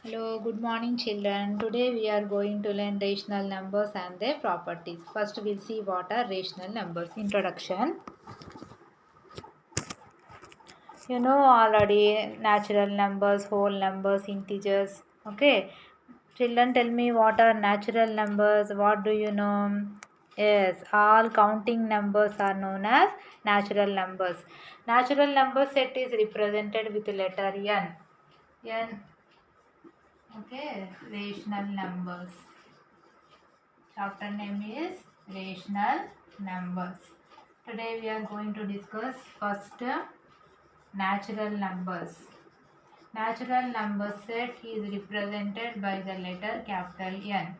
Hello, good morning children. Today we are going to learn rational numbers and their properties. First we'll see what are rational numbers. Introduction. You know already natural numbers, whole numbers, integers. Okay. Children, tell me what are natural numbers. What do you know? Yes, all counting numbers are known as natural numbers. Natural number set is represented with letter N. N. Okay. Rational numbers. Chapter name is Rational Numbers. Today we are going to discuss first natural numbers. Natural number set is represented by the letter capital N.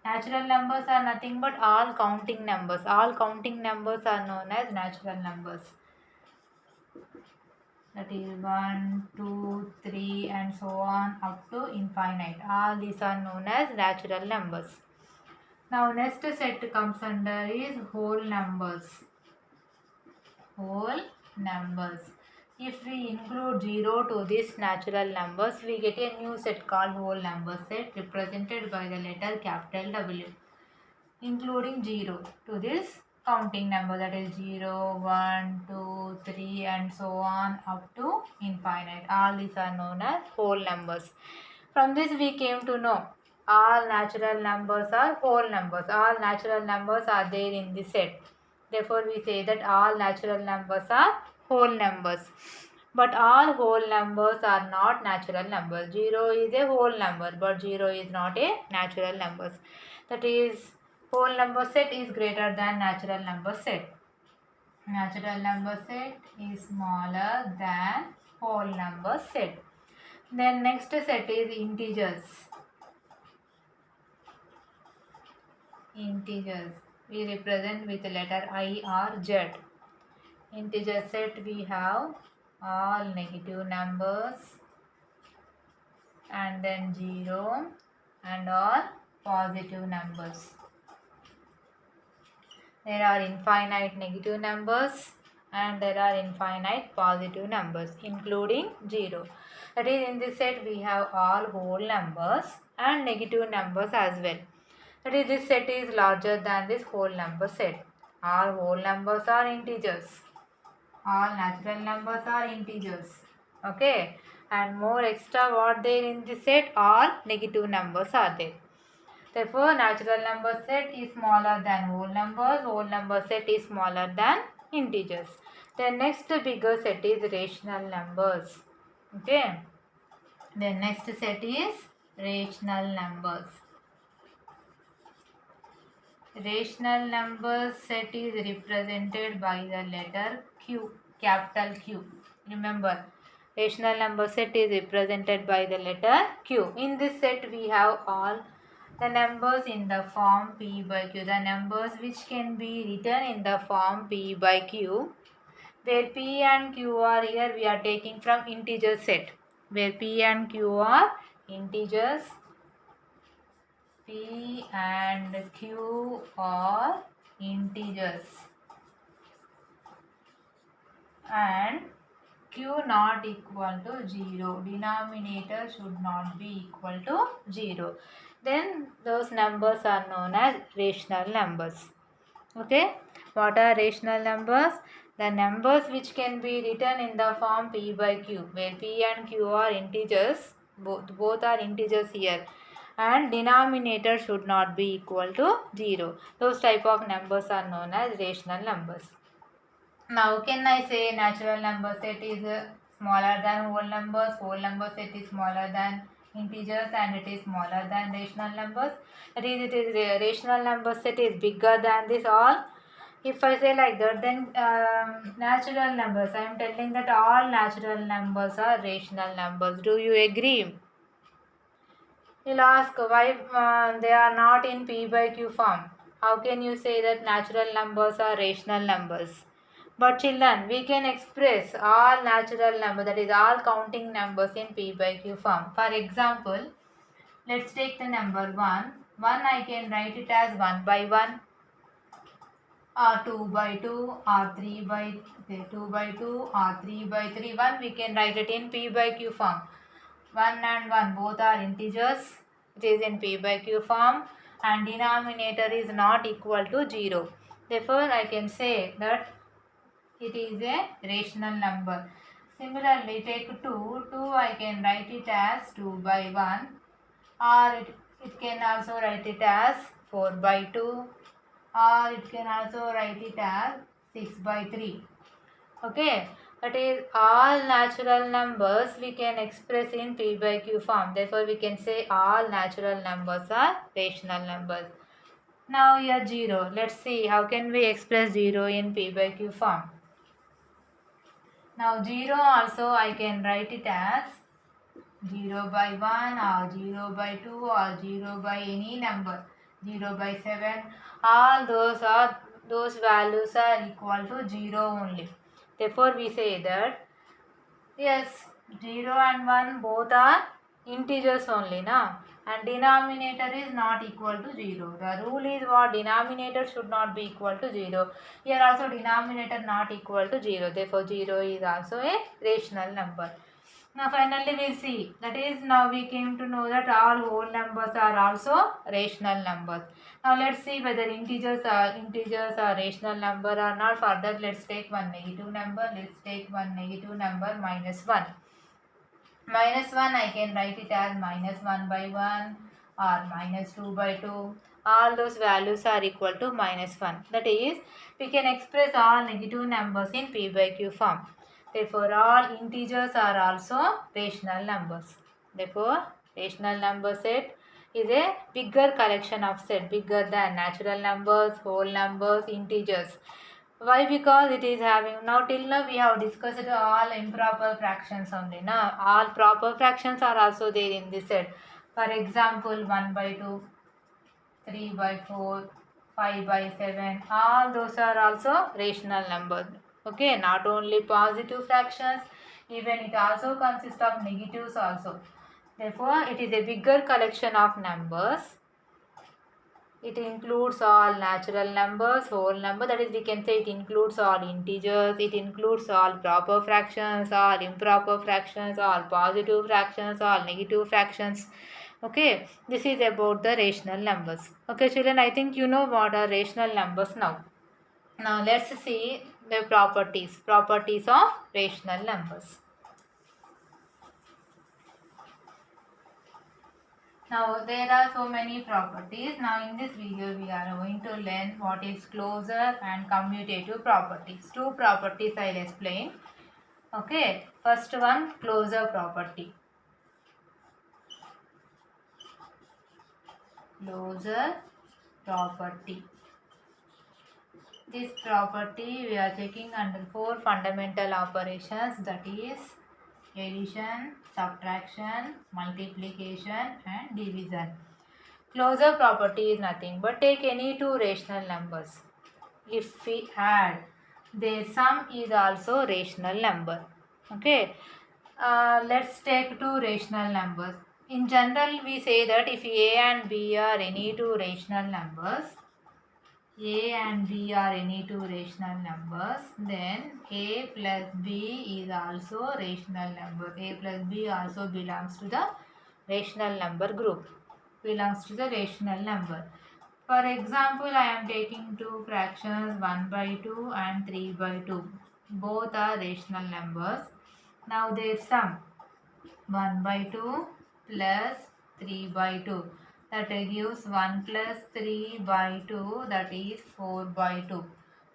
Natural numbers are nothing but all counting numbers. All counting numbers are known as natural numbers. That is 1, 2, 3 and so on up to infinite. All these are known as natural numbers. Now next set comes under is whole numbers. Whole numbers. If we include 0 to this natural numbers, we get a new set called whole number set represented by the letter capital W, including 0 to this counting number, that is 0, 1, 2, 3 and so on up to infinite. All these are known as whole numbers. From this we came to know all natural numbers are whole numbers. All natural numbers are there in this set. Therefore, we say that all natural numbers are whole numbers. But all whole numbers are not natural numbers. 0 is a whole number, but 0 is not a natural number. That is, whole number set is greater than natural number set. Natural number set is smaller than whole number set. Then next set is integers. Integers we represent with letter I or Z. Integer set we have all negative numbers and then 0 and all positive numbers. There are infinite negative numbers and there are infinite positive numbers including 0. That is, in this set we have all whole numbers and negative numbers as well. That is, this set is larger than this whole number set. All whole numbers are integers. All natural numbers are integers. Okay. And more extra what there in this set, all negative numbers are there. Therefore, natural number set is smaller than whole numbers. Whole number set is smaller than integers. The next bigger set is rational numbers. Okay. The next set is rational numbers. Rational numbers set is represented by the letter Q, capital Q. Remember, rational number set is represented by the letter Q. In this set, we have all the numbers in the form P by Q. The numbers which can be written in the form P by Q. Where P and Q are here, we are taking from integer set. Where P and Q are integers, P and Q are integers and Q not equal to 0. Denominator should not be equal to 0. Then those numbers are known as rational numbers. Okay. What are rational numbers? The numbers which can be written in the form P by Q, where P and Q are integers, both are integers here, and denominator should not be equal to 0. Those type of numbers are known as rational numbers. Now, can I say natural number set is smaller than whole number set is smaller than integers and it is smaller than rational numbers? That is, it is rational number set is bigger than this all. If I say like that, then natural numbers, I am telling that all natural numbers are rational numbers. Do you agree? You'll ask why they are not in P by Q form. How can you say that natural numbers are rational numbers? But children, we can express all natural numbers, that is all counting numbers in P by Q form. For example, let's take the number 1. 1 I can write it as 1 by 1 or 2 by 2 or 3 by 2 or 3 by 3. 1 we can write it in P by Q form. 1 and 1 both are integers. It is in p by q form and denominator is not equal to 0. Therefore, I can say that it is a rational number. Similarly, take 2. 2 I can write it as 2 by 1, or it can also write it as 4 by 2, or it can also write it as 6 by 3. Okay, that is all natural numbers we can express in p by q form. Therefore, we can say all natural numbers are rational numbers. Now here 0. Let's see how can we express 0 in p by q form. Now 0 also I can write it as 0 by 1 or 0 by 2 or 0 by any number, 0 by 7. All those values are equal to 0 only. Therefore, we say that yes, 0 and 1 both are integers only now, and denominator is not equal to 0. The rule is what? Denominator should not be equal to 0. Here also denominator not equal to 0. Therefore, 0 is also a rational number. Now finally we'll see, that is, now we came to know that all whole numbers are also rational numbers. Now let's see whether integers are rational number or not. For that, let's take one negative number. Let's take one negative number, minus 1. Minus 1 I can write it as minus 1 by 1 or minus 2 by 2. All those values are equal to minus 1. That is, we can express all negative numbers in p by q form. Therefore, all integers are also rational numbers. Therefore, rational number set is a bigger collection of set, bigger than natural numbers, whole numbers, integers. Why? Because it is having, now till now we have discussed all improper fractions only. Now all proper fractions are also there in this set. For example, 1 by 2, 3 by 4, 5 by 7, all those are also rational numbers. Okay, not only positive fractions, even it also consists of negatives also. Therefore, it is a bigger collection of numbers. It includes all natural numbers, whole number, that is, we can say it includes all integers, it includes all proper fractions, all improper fractions, all positive fractions, all negative fractions. Okay, this is about the rational numbers. Okay children, I think you know what are rational numbers now. Now let's see the properties of rational numbers. Now there are so many properties. Now in this video we are going to learn what is closure and commutative properties. Two properties I will explain. Okay, first one, closure property. Closure property. This property we are checking under 4 fundamental operations, that is addition, subtraction, multiplication and division. Closure property is nothing but take any two rational numbers. If we add, their sum is also rational number. Okay, let's take two rational numbers. In general, we say that if a and b are any two rational numbers, a and b are any two rational numbers, then a plus b is also rational number. A plus b also belongs to the rational number group, belongs to the rational number. For example, I am taking two fractions 1 by 2 and 3 by 2. Both are rational numbers. Now their sum 1 by 2 plus 3 by 2. That gives 1 plus 3 by 2, that is 4 by 2.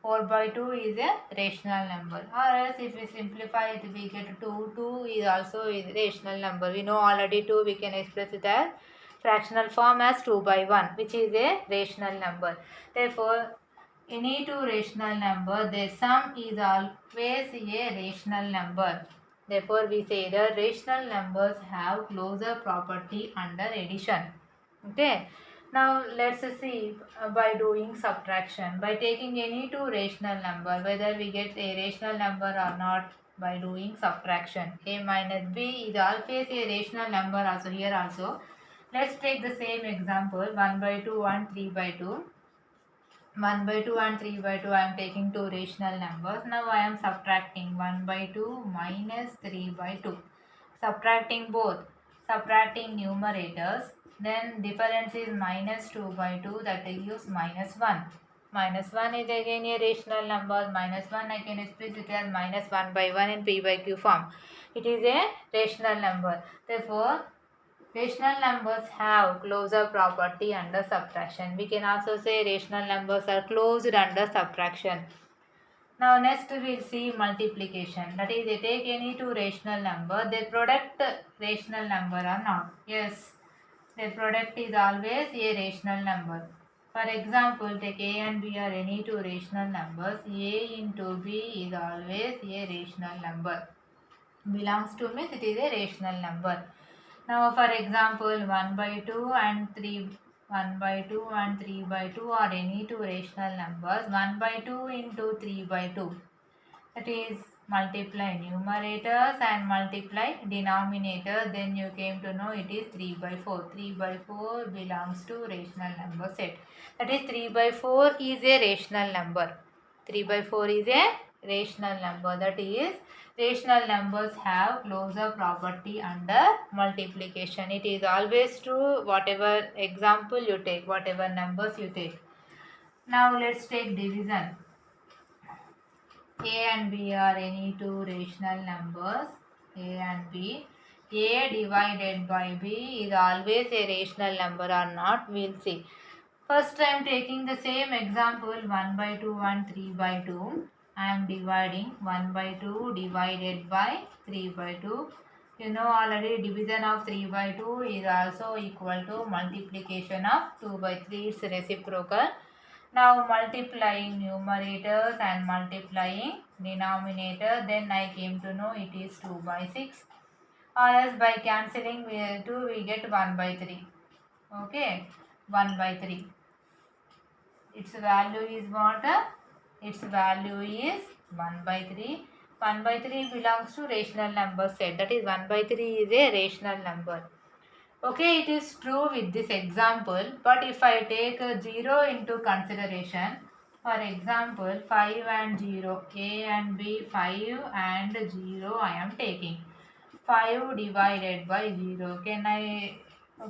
4 by 2 is a rational number. Or else if we simplify it, we get 2. 2 is also a rational number. We know already 2, we can express it as fractional form as 2 by 1, which is a rational number. Therefore, any two rational number, their sum is always a rational number. Therefore, we say the rational numbers have closure property under addition. Okay. Now, let's see by doing subtraction. By taking any two rational number, whether we get a rational number or not by doing subtraction. A minus b is always a rational number also here also. Let's take the same example, 1 by 2 and 3 by 2. 1 by 2 and 3 by 2, I am taking two rational numbers. Now I am subtracting 1 by 2 minus 3 by 2. Subtracting both. subtracting numerators, then difference is minus 2 by 2, that gives minus 1. Minus 1 is again a rational number. Minus 1 I can express it as minus 1 by 1 in p by q form. It is a rational number. Therefore, rational numbers have closure property under subtraction. We can also say rational numbers are closed under subtraction. Now next we will see multiplication. That is, they take any two rational number, their product rational number or not. Yes, their product is always a rational number. For example, take A and B are any two rational numbers. A into B is always a rational number. Belongs to means it is a rational number. Now for example, 1 by 2 and 3 1 by 2 and 3 by 2 are any two rational numbers. 1 by 2 into 3 by 2. That is, multiply numerators and multiply denominator. Then you came to know it is 3 by 4. 3 by 4 belongs to rational number set. That is, 3 by 4 is a rational number. 3 by 4 is a rational number. That is, rational numbers have closure property under multiplication. It is always true whatever example you take, whatever numbers you take. Now let's take division. A and B are any two rational numbers. A and B. A divided by B is always a rational number or not, we will see. First I am taking the same example, 1 by 2 and 3 by 2. I am dividing 1 by 2 divided by 3 by 2. You know already division of 3 by 2 is also equal to multiplication of 2 by 3. It's reciprocal. Now multiplying numerators and multiplying denominator, then I came to know it is 2 by 6. Or else by cancelling 2 we get 1 by 3. Okay, 1 by 3. Its value is what? Its value is 1 by 3. 1 by 3 belongs to rational number set. That is, 1 by 3 is a rational number. Okay, it is true with this example, but if I take a 0 into consideration, for example, 5 and 0, A and B, 5 and 0 I am taking. 5 divided by 0,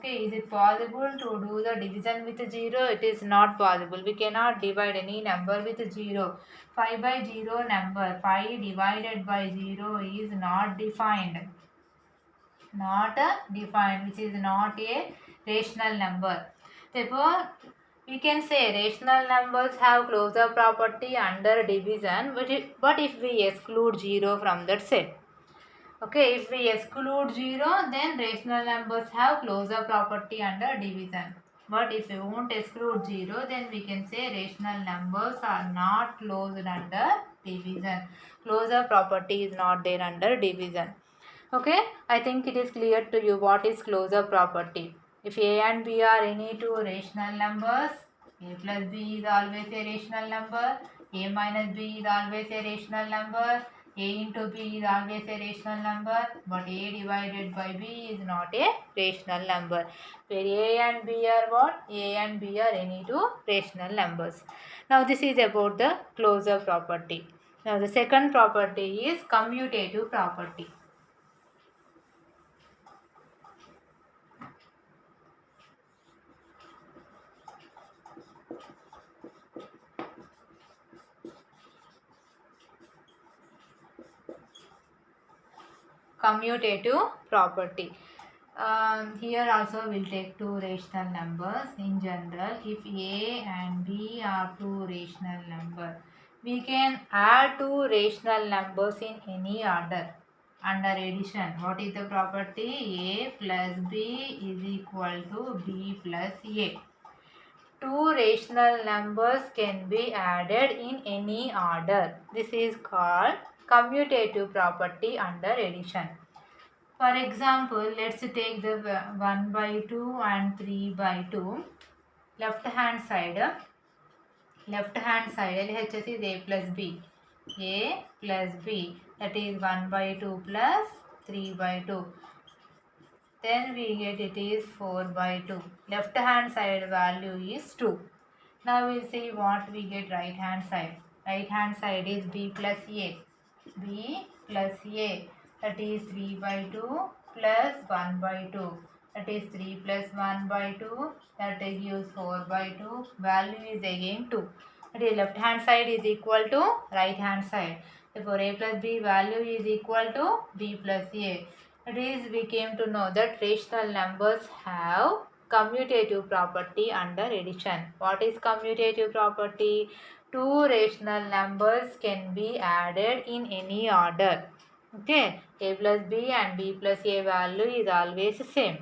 is it possible to do the division with 0? It is not possible. We cannot divide any number with 0. 5 by 0 number, 5 divided by 0 is not defined. Which is not a rational number. Therefore, we can say rational numbers have closure property under division, but if we exclude 0 from that set. Okay, if we exclude 0, then rational numbers have closure property under division. But if we won't exclude 0, then we can say rational numbers are not closed under division. Closure property is not there under division. Okay, I think it is clear to you what is closure property. If A and B are any two rational numbers, A plus B is always a rational number, A minus B is always a rational number, A into B is always a rational number, but A divided by B is not a rational number. Where A and B are what? A and B are any two rational numbers. Now this is about the closure property. Now the second property is commutative property. Commutative property. Here also we will take two rational numbers. In general, if A and B are two rational numbers, we can add two rational numbers in any order under addition. What is the property? A plus B is equal to B plus A. Two rational numbers can be added in any order. This is called commutative property under addition. For example, let's take the 1 by 2 and 3 by 2. Left hand side LHS is A plus B. A plus B, that is 1 by 2 plus 3 by 2. Then we get it is 4 by 2. Left hand side value is 2. Now we'll see what we get right hand side. Right hand side is B plus A. B plus A, that is 3 by 2 plus 1 by 2. That is 3 plus 1 by 2. That gives 4 by 2. Value is again 2. That is left hand side is equal to right hand side. Therefore a plus b value is equal to b plus a. That is, we came to know that rational numbers have commutative property under addition. What is commutative property? Two rational numbers can be added in any order. Okay, a plus b and b plus a value is always same.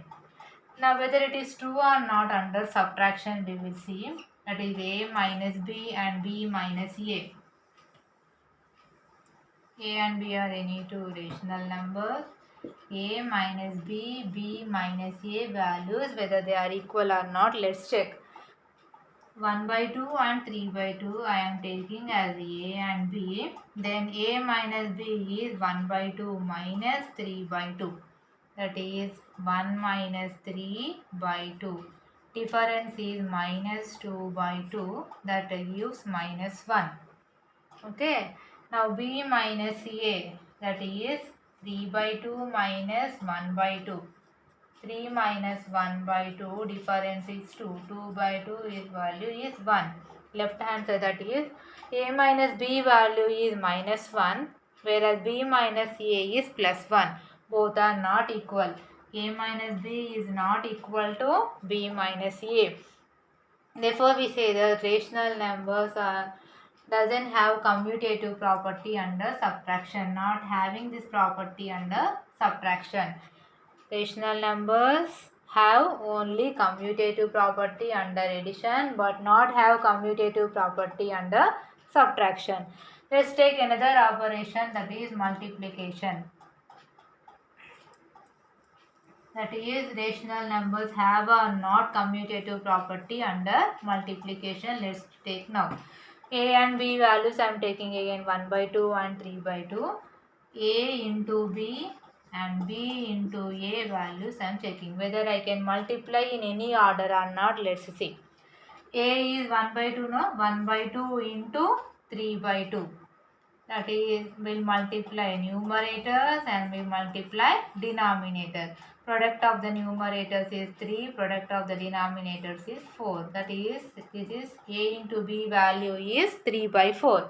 Now whether it is true or not under subtraction we will see. That is a minus b and b minus a. A and b are any two rational numbers. A minus b, b minus a values, whether they are equal or not, let's check. 1 by 2 and 3 by 2 I am taking as a and b. Then a minus b is 1 by 2 minus 3 by 2. That is 1 minus 3 by 2. Difference is minus 2 by 2. That gives minus 1. Okay. Now b minus a, that is 3 by 2 minus 1 by 2. 3 minus 1 by 2, difference is 2. 2 by 2 is value is 1. Left hand side, that is a minus b value is minus 1, whereas b minus a is plus 1. Both are not equal. A minus b is not equal to b minus a. Therefore, we say that rational numbers doesn't have commutative property under subtraction. Not having this property under subtraction. Rational numbers have only commutative property under addition but not have commutative property under subtraction. Let's take another operation, that is multiplication. That is, rational numbers have or not commutative property under multiplication. Let's take now. A and b values I am taking again 1 by 2 and 3 by 2. A into b and b into a values I am checking. Whether I can multiply in any order or not, let's see. A is 1 by 2, no? 1 by 2 into 3 by 2. That is, will multiply numerators and will multiply denominator. Product of the numerators is 3, product of the denominators is 4. That is, this is a into b value is 3 by 4.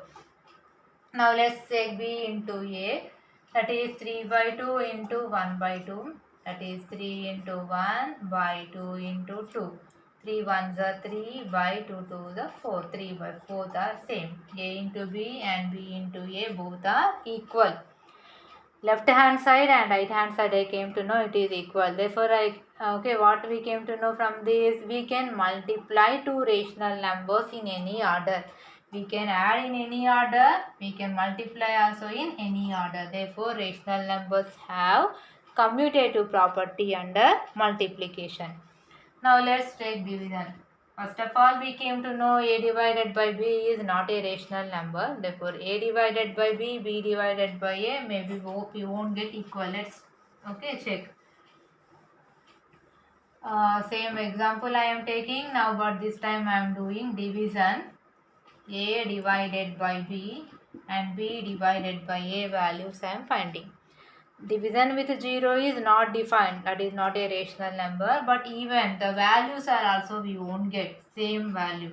Now let's take b into a. That is 3 by 2 into 1 by 2. That is 3 into 1 by 2 into 2. 3 ones are 3 by 2 2s are 4. 3 by 4 are same. A into b and b into a both are equal. Left hand side and right hand side I came to know it is equal. Therefore, what we came to know from this, we can multiply two rational numbers in any order. We can add in any order, we can multiply also in any order. Therefore, rational numbers have commutative property under multiplication. Now let's take division. First of all, we came to know a divided by b is not a rational number. Therefore, a divided by b, b divided by a, maybe we won't get equal. Let's check. Same example I am taking now, but this time I am doing division. A divided by b and b divided by a values I am finding. Division with 0 is not defined, that is not a rational number, but even the values are also we won't get same value.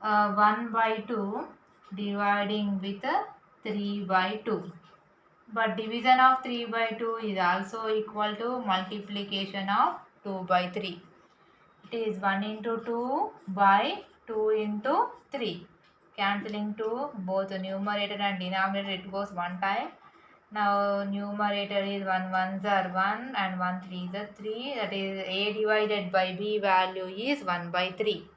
1 by 2 dividing with 3 by 2. But division of 3 by 2 is also equal to multiplication of 2 by 3. It is 1 into 2 by 2 into 3. Cancelling 2, both numerator and denominator it goes one time. Now numerator is 1 ones are 1 and 1 3s are 3. That is a divided by b value is 1 by 3.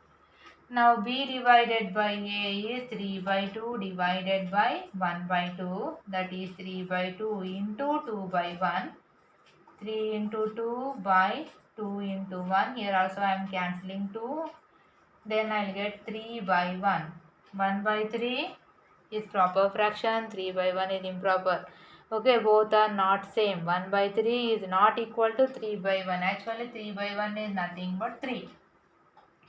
Now b divided by a is 3 by 2 divided by 1 by 2. That is 3 by 2 into 2 by 1. 3 into 2 by 2 into 1. Here also I am cancelling 2. Then I will get 3 by 1. 1 by 3 is proper fraction. 3 by 1 is improper. Okay, both are not same. 1 by 3 is not equal to 3 by 1. Actually, 3 by 1 is nothing but 3.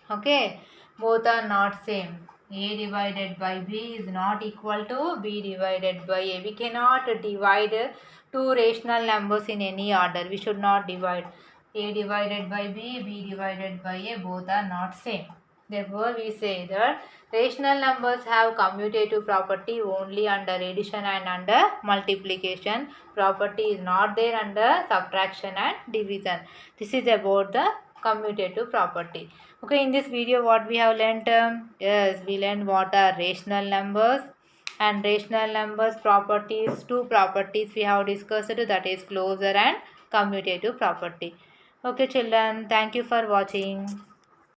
Okay, both are not same. A divided by B is not equal to B divided by A. We cannot divide two rational numbers in any order. We should not divide. A divided by B, B divided by A, both are not same. Therefore, we say that rational numbers have commutative property only under addition and under multiplication. Property is not there under subtraction and division. This is about the commutative property. Okay, in this video what we have learnt? Yes, we learned what are rational numbers and rational numbers properties. Two properties we have discussed, that is closure and commutative property. Okay children, thank you for watching.